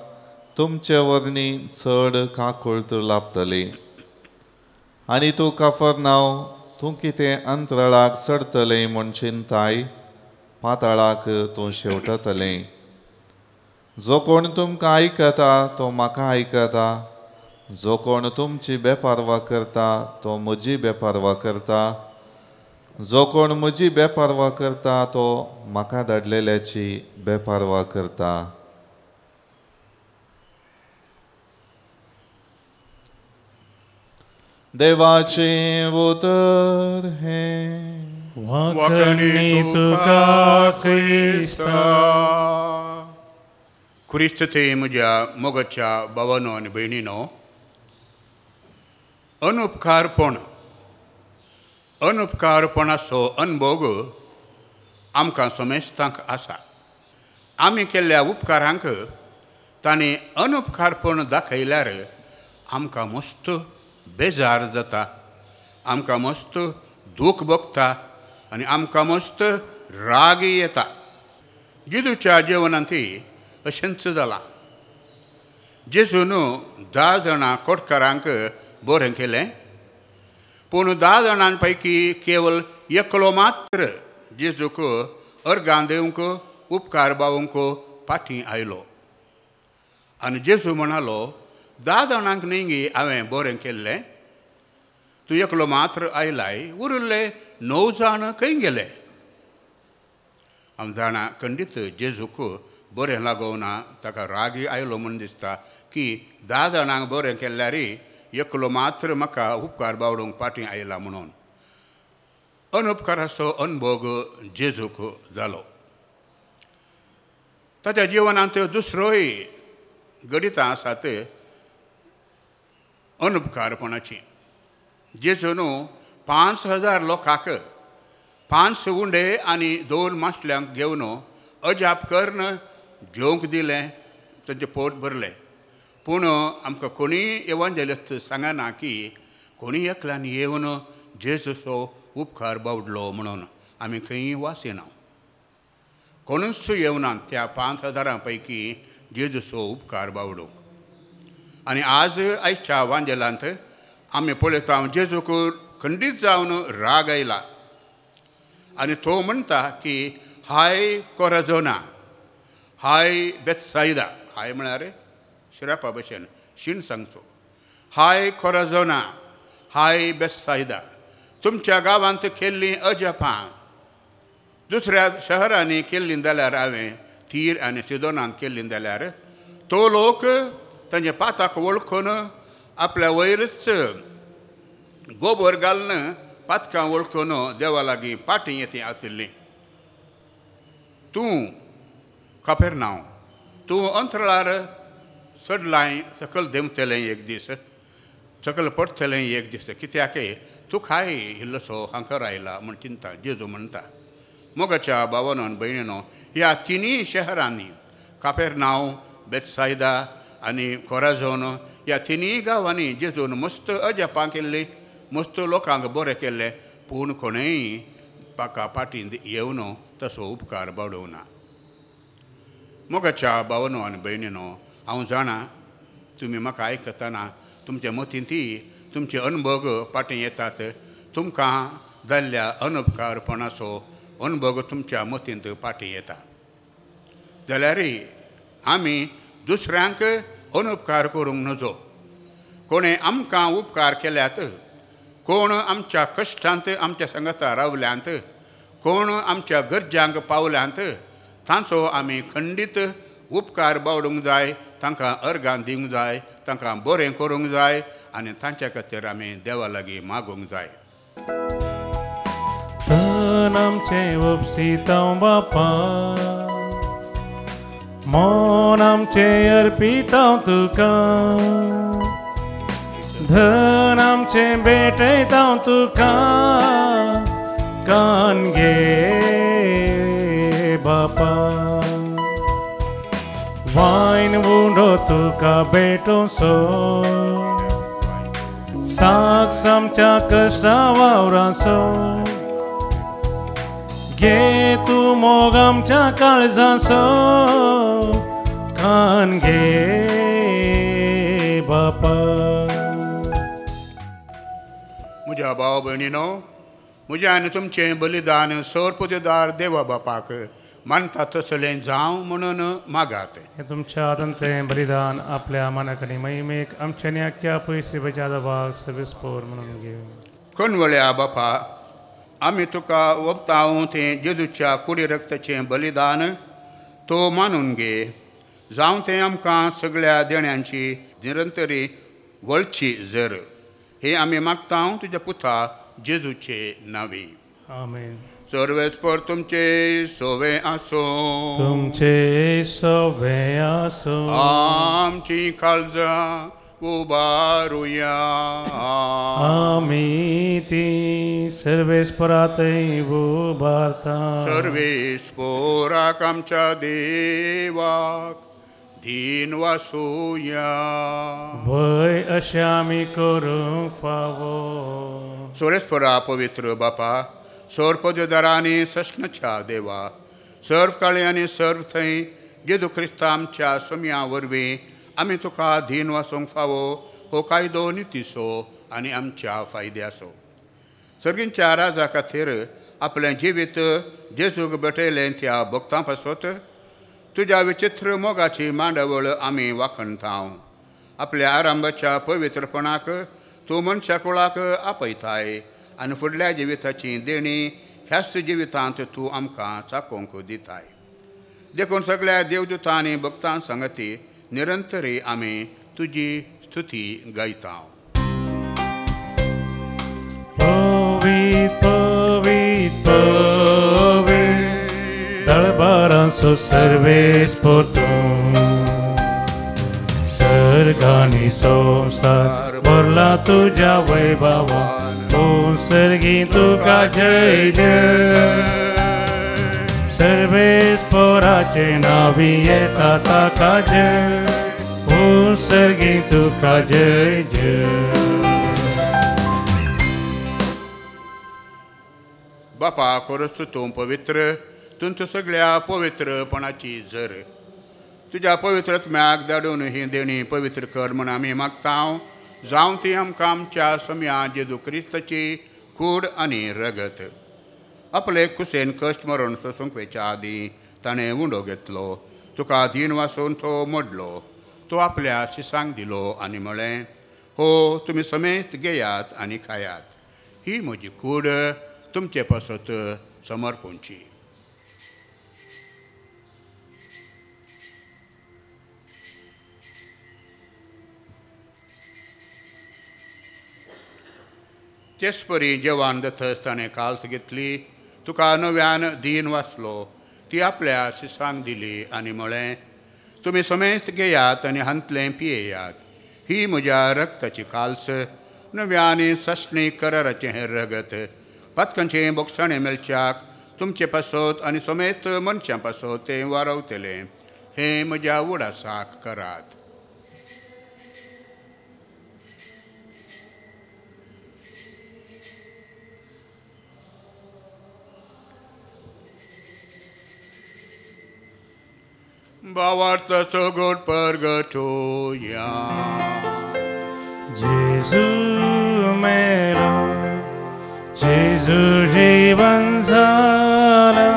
तुमचे वर्णी चड काकूळट लाभतली. आनी तूं कफरनांव, तूं कितें अंतराळाक सडतलें म्हूण चिंताय, पाताळाक तूं शेवटतलें. जो कोण तुमकां आयकता तो म्हाका आयकता. जो कोण तुमची बेपारवा करता तो म्हजी बेपारवा करता. जो कोण म्हजी बेपारवा करता तो म्हाका धाडलेल्याची बेपारवा करता. देवाचे उतर हे. वाकणी तुका क्रिस्ता. क्रिस्त ते म्हज्या मोगाच्या भावांनो आनी भयणीनो, अनउपकारपणाचो अनुभव आमकां समेस्तांक आसा. आमी केल्ल्या उपकारांक तांणी अनउपकारपण दाखयल्यार आमकां मस्त बेजार जाता, आमकां मस्त दूख भोगता आनी आमकां मस्त राग येता. जेजूच्या जेवणांती अशेंच जालां. जेजून 10 जाणां कोटकारांक बरें केलें, पूण 10 जाणां पैकी केवळ एकलो मात्र जेजूक अर्गां दिवंक उपकार बावूंक फाटीं आयलो. आनी जेजू म्हणालो, 10 जाणांक न्ही गे हांवें बरें केल्लें, तूं एकलो मात्र आयलाय, उरिल्ले 9 जाण खंय गेले? आमी जाणा खंडीत जेजूक बरें लागोना, ताका रागी आयलो म्हूण दिसता की 10 जाणांक बरें केल्यार एकलो मात्र म्हाका उपकार बावडूंक फाटीं आयला म्हणून. अनउपकाराचो अनुभव जेजूक जालो. ताच्या जिवनांत दुसरोय गणितां आसात अनउपकारपणाची. जेजून 5,000 लोकांक 5 उंडे आनी 2 माशल्यांक घेवन अजाप कर्ण जेवंक दिलें, तांचें पोट भरलें. पूण आमकां कोणी एवांजेलिस्ट सांगना की कोणी एकल्यान येवन जेजूचो उपकार बावडलो म्हणून आमी खंय वासिना. कोणूच येवना त्या 5,000 पैकी जेजूचो उपकार बावडूंक. आनी आज आयच्या वांजेलांत आमी पळयता जेजूक खंडीत जावन राग आयला. आनी तो म्हणटा की हाय कोराझोना, हाय बेथसाइदा, हाय म्हळ्यार श्रापा भशेन शीण सांगचो. हाय कोराझोना, हाय बेथसाइदा, तुमच्या गांवांत केल्लीं अजापां दुसऱ्या शहरांनी केल्लीं जाल्यार हांवें तीर आनी सिदोनांत केल्लीं जाल्यार तो लोक तांचे पाताक वळखून आपल्या वयरच गोबर घालून पातकां वळखून देवा लागीं फाटीं येतीं आशिल्लीं. तूं कफरनाहूम, तूं अंतराळार चडलाय सकल देंवतलें एक दीस, सकल पडटलें एक दीस, कित्याक तूं खाय इल्लोसो हांकर आयला म्हूण चिंता. जेजू म्हणटा, मोगाच्या भावानो आनी भयणीनो, ह्या तिनूय शहरांनी कफरनाहूम, बेथसाइदा आनी कोराझोन, ह्या तिनूय गांवांनी जेजून मस्त अजापां केल्लीं, मस्त लोकांक बरें केल्लें, पूण कोणेय ताका फाटीं येवन तसो उपकार बावडूंक ना. मोगाच्या भावानो आनी भयणीनो, हांव जाणा तुमी म्हाका आयकतना तुमच्या मतींती तुमचे अनुभव फाटीं येतात. तुमकां जाल्ल्या अनउपकारपणाचो अनुभव तुमच्या मतींत फाटीं येता. जाल्यार आमी दुसऱ्यांक अनउपकार करूंक नजो. कोणें आमकां उपकार केल्यात, कोण आमच्या कश्टांत आमच्या सांगाता रावल्यांत, कोण आमच्या गरजांक पावल्यांत, तांचो आमी खंडीत उपकार बावडूंक जाय, तांकां अर्गां दिवंक जाय, तांकां बरें करूंक जाय आनी तांच्या खातीर आमी देवा लागीं मागूंक जाय. धन आमचें उपसितां बापा, मोन आमचें अर्पितां तुका, धन आमचें भेटयतां तुका, कान घे बापा. वायन उंडो तुका भेटोसो, साक्ष आमच्या कश्टा वावराचो, घे तूं मोग आमच्या काळजाचो, कान घे बापा. म्हज्या भाव भयणीनो, म्हजें आनी तुमचें बलिदान सर्पदेदार देवा बापाक मानता तसलें जावं म्हणून मागात. हे तुमच्या आदंतलें बलिदान आपल्या मनाकनी महिमेक आमच्या न्याक्या पयसे बजादा भाग सर्वेस्पोर म्हणून घेवन. कणवळ्या बापा, आमी तुका वक्ताव तें जेजूच्या कुडी रक्ताचें बलिदान तो मानून घे, जावं तें आमकां सगळ्या देण्यांची निरंतरी वळची जर. हे आमी मागता तुज्या पुता जेजूचे नांवी. आमेन. सर्वेस्पर तुमचे सोवे आसो, तुमचे सोवे आसो, आमची काळजां उबारुया. आमी ती सर्वेस्परातय उबारता. सर्वेस्पराक आमच्या देवाक दीन वासूया. वय अशें आमी करूंक फावो. सोरेस्परा पवित्र बापा, सौर पदवेदारांनी सस्नच्या देवा, सर्व काळी आनी सर्व थंय जेजू क्रिस्ता आमच्या सोम्या वरवीं आमी तुका दीन वासूंक फावो. हो कायदो नितीसो आनी आमच्या फायद्याचो. सर्गींच्या राजा खातीर आपलें जिवीत जेजूक भेटयलें त्या भक्तां पासत तुज्या विचित्र मोगाची मांडवळ आमी वाखणतांव. आपल्या आरंभाच्या पवित्रपणाक तूं मनशा कुळाक आपयताय आनी फुडल्या जिविताची देणी ह्याच जिवितांत तूं आमकां चाकोवंक दिताय. देखून सगळ्या देवदूतांनी भक्तां सांगती निरंतरी आमी तुजी स्तुती गायतांव. Povit, povit, povit, darbaransो Sarves पोतून. सर्गानी संसार भरला तुझ्या वैभवान. तू सर्गी तुका जय जय. सर्वेस पोराचे नावी येता ताका जय. तू सर्गी तुका जय जय. बापा खरोच तूं पवित्र. तुमच्या सगळ्या पवित्रपणाची झर तुज्या पवित्र आत्म्याक धाडून ही देणी पवित्र कर म्हूण आमी मागतांव. जावं ती आमकां आमच्या सोम्या जेजू क्रिस्ताची कूड आनी रगत. आपले कुसेन कश्ट मरण सोसूंक वेच्या आदीं ताणें उंडो घेतलो. तुका दीन वासून तो मोडलो. तो आपल्या शिसांक दिलो आनी म्हळें, हो तुमी समेत घेयात आनी खायात. ही म्हजी कूड तुमचे पासत समर्पूंची. तेच परी जेवण दथस ताणें काल्स घेतली. तुका नव्यान दीन वाचलो. ती आपल्या शिसांक दिली आनी म्हळें, तुमी समेत घेयात आनी हांतलें पियेयात. ही म्हज्या रक्ताची काल्स, नव्या आनी सस्णी कराराचें हें रगत. पातकांचें बोगसाणें मेलच्याक तुमचे पासत आनी समेत मनशां पासत तें वारवतलें. हें म्हज्या उडासाक करात. भावार्थाचो गोड परगटोया. जेजू मेलो, जेजू जीवन झाला.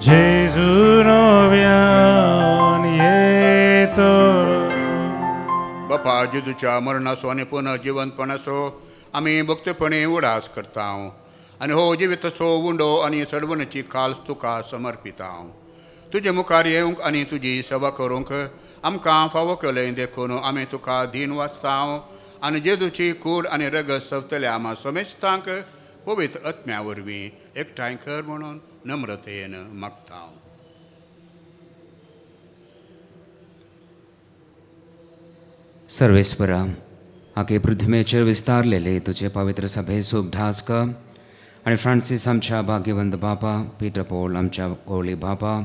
जेजू नव्यान येतो. बापा जेजूच्या मरणाचो आनी पुनः जिवंतपणाचो आमी भक्तपणे उडास करतांव. आनी हो जिविताचो उंडो आनी सडवणेची काल्स तुका समर्पितांव. तुजे मुखार येवंक आनी तुजी सेवा करूंक आमकां फावो केलें देखून आमी तुका दीन वाचतांव. आनी जेजूची कूड आनी रगत सवतल्या आमा समेस्तांक पवित्र आत्म्या वरवीं एकठांय कर म्हणून नम्रतेन मागतांव. सर्वेस्परा, आखे पृथ्वीचेर विस्तारलेले तुजे पवित्र सभे सूख ढास कर. आनी फ्रांसीस आमच्या भाग्यवंत बापा, पीटर पॉल आमच्या कोवळी बापा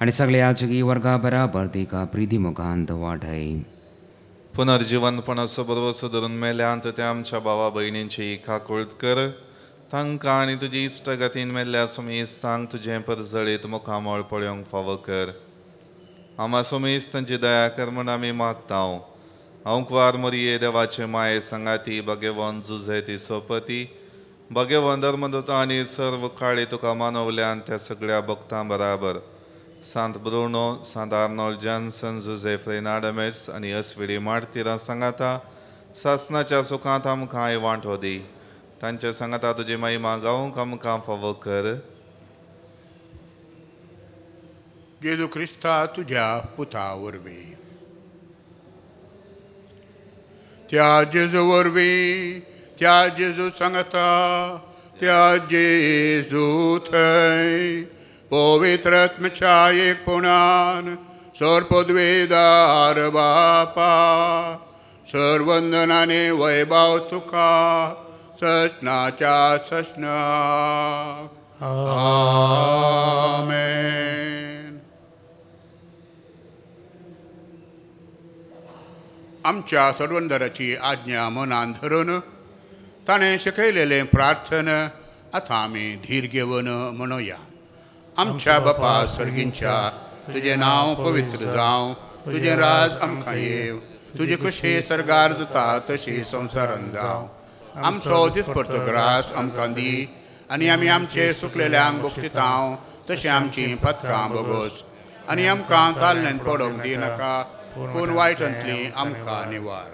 आनी सगळ्या जगी वर्गा बराबर तिका प्रिधी मुखांत वाडय. पुनर्जीवनपणाचो भरवसो धरून मेल्यांत त्या आमच्या भावा भयणींची काकुळट कर. तांकां आनी तुजी इश्टगतीन मेल्ल्या सुमेस्तांक तुजें परजळीत मुखामळ पळोवंक फावो कर. आमा सुमेस्तांची दया कर म्हूण आमी मागतांव. अंकवार मोरये देवाचे माये संगाती भगेवन जुझे ती सोपती भगेवन धर्मदूत आनी सर्व काळी तुका मानवल्यान त्या सगळ्या भक्तां बराबर सांत ब्रुनो, सांत आर्नोल्ड जॉन्सन, जुझे फ्रेनाडमेट्स आनी अस्विडी मार्तिरां सांगाता सासनाच्या सुखांत आमकां वांटो दी. तांच्या सांगाता तुजी महिमा गावंक आमकां फावो कर. जेजू क्रिस्ता तुज्या पुता वरवीं, त्या जेजू वरवीं, त्या जेजू सांगता, त्या जेजू थंय पवित्र आत्म्याच्या एकपणान सर्वपदवेदार बापा सर्वंदनाने वैभव तुका ससनाच्या ससना. आमेन. आमच्या सर्वंदराची आज्ञा मनान धरून ताणें शिकयलेलें प्रार्थन आतां आमी धीर घेवन म्हणुया. आमच्या बापा सर्गींच्या तुजें नांव पवित्र जावं, तुजें राज आमकां येव, तुजी कशी सरगार जाता तशी संवसारांत जावं. आमचो दिसपडटो ग्रास आमकां दी आनी आमी आमचे सुकलेल्यांक बक्षितांव तशें आमची पथकां बोगोस. आनी आमकां ताल्ल्यांत पडोवंक दिनाका, पूण वायटांतली आमकां निवार.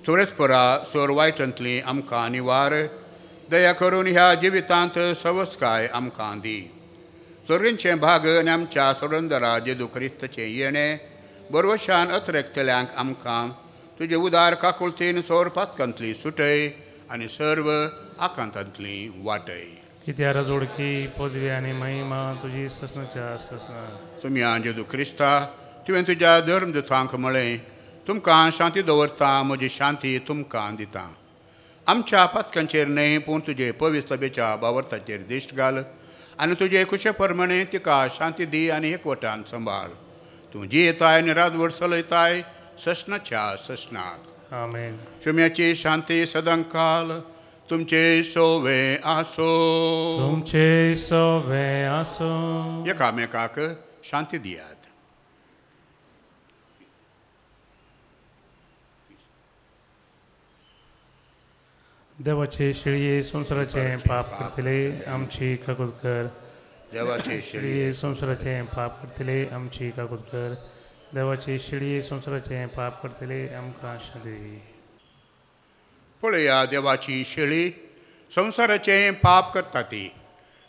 सुरेस्परा सोर वायटांतली आमकां निवार. दया करून ह्या जिवितांत सवस्काय आमकां दी. स्वर्गींचें भाग आनी आमच्या सुरंदरा जेजू क्रिस्ताचें येणें बरवशान अत्रेकतल्यांक आमकां तुजे उदार काकुळतीन सोर पातकांतली सुटय आनी सर्व आकांतांतली वाटय. कित्यार जोडकी पदवी आनी महिमा तुजी ससनाच्या ससना. तुमी जेजू क्रिस्ता तुवें तुज्या धर्मदूतांक म्हळें, तुमकां शांती दवरता, म्हजी शांती तुमकां दितां. आमच्या पातकांचेर न्हय पूण तुजे पवित्र सभेच्या बावर्ताचेर दिश्ट घाल आनी तुजे कुशे प्रमाणे तिका शांती दी आनी एकवटान सांबाळ. तूं जी येताय आनी रातभर चलयताय ससनाच्या ससनाक. आमेन. शुम्याची शांती सदांकाल तुमचे सोवे आसो. तुमचे सोवे आसो. एकामेकाक शांती दियात. देवाचे शिळये संसाराचे पाप करतले आमची काकूत कर. देवाचे शिळये संसाराचे पाप करतले आमची काकूत कर. देवाचे शिळये संसाराचे पाप करतले आमकां शांती. पळया देवाची शेळी संसाराचे पाप करता ती.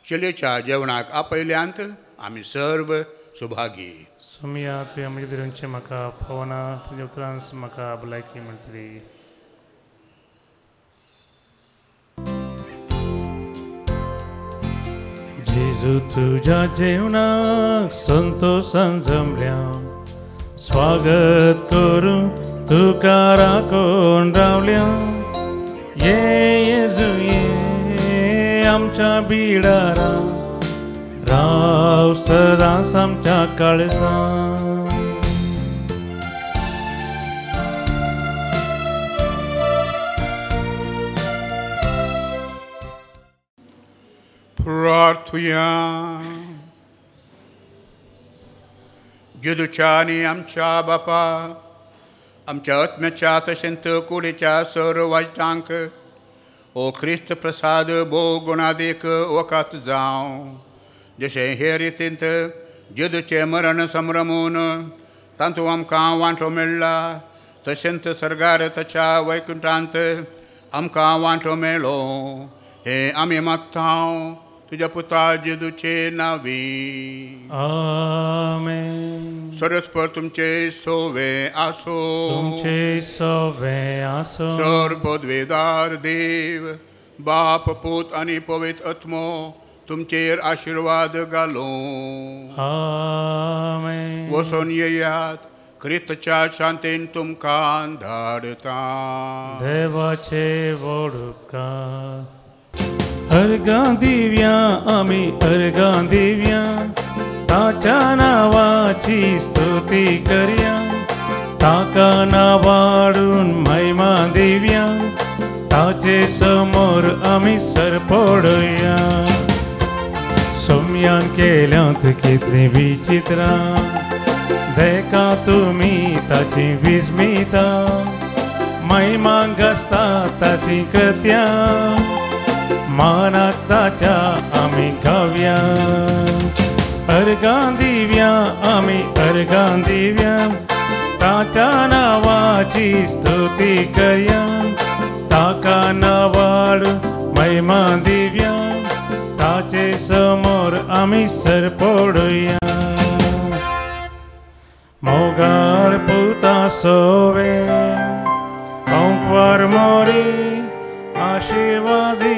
शेळयेच्या जेवणाक आपयल्यांत आमी सर्व सुभागी. सोमिया तुवें म्हज्या दिरांचे म्हाका पवना तुज्या उतरांस म्हाका भलायकी मेळटली. जेजू तुझ्या जेवणाक संतोषान जमल्या, स्वागत करून तुका राखून रावल्या. ये येजू ये आमच्या बिडारा, राव सदांच आमच्या काळजांत. प्रार्थुया. जेजूच्या आनी आमच्या बापा, आमच्या आत्म्याच्या तशेंच कुडीच्या सर वायटांक ओ क्रिस्त प्रसाद भोव गुणादीक वखद जावं. जशें हे रितींत जेजूचें मरण संभ्रमून तातूंत आमकां वांटो मेळ्ळा, तशेंच सर्गार ताच्या वैकुंठांत आमकां वांटो मेळ्ळो. हे आमी मागतां तुज्या पुता जेजूचे नांवी. आमेन. सरस्पर तुमचे सोवे आसो. तुमचे सोवे आसो. सर पदवेदार देव, बाप पूत आनी पवित्र आत्मो तुमचेर आशिर्वाद घालो. आमेन. वचून येयात. क्रिस्ताच्या शांतीन तुमकां धाडता. देवाचे व्हड उपकार. अर्गां दिव्या आमी अर्गां दिव्या, ताच्या नांवाची स्तुती करया. ताका नावाडून महिमा दिव्या, ताचे समोर आमी सरपडया. सोम्यान केल्यांत कितलीं विचित्रां, देखा तुमी ताची विस्मिता. महिमांक आसता ताची कृत्यां, मानाक ताच्या आमी गावया. अर्गां दिव्या आमी अर्गां दिव्या, ताच्या नांवाची स्तुती करया. ताका नावाड महिमा दिव्या, ताचे समोर आमी सरपडया. मोगाळ पुता सोवे औंकवार मोरी आशिर्वादी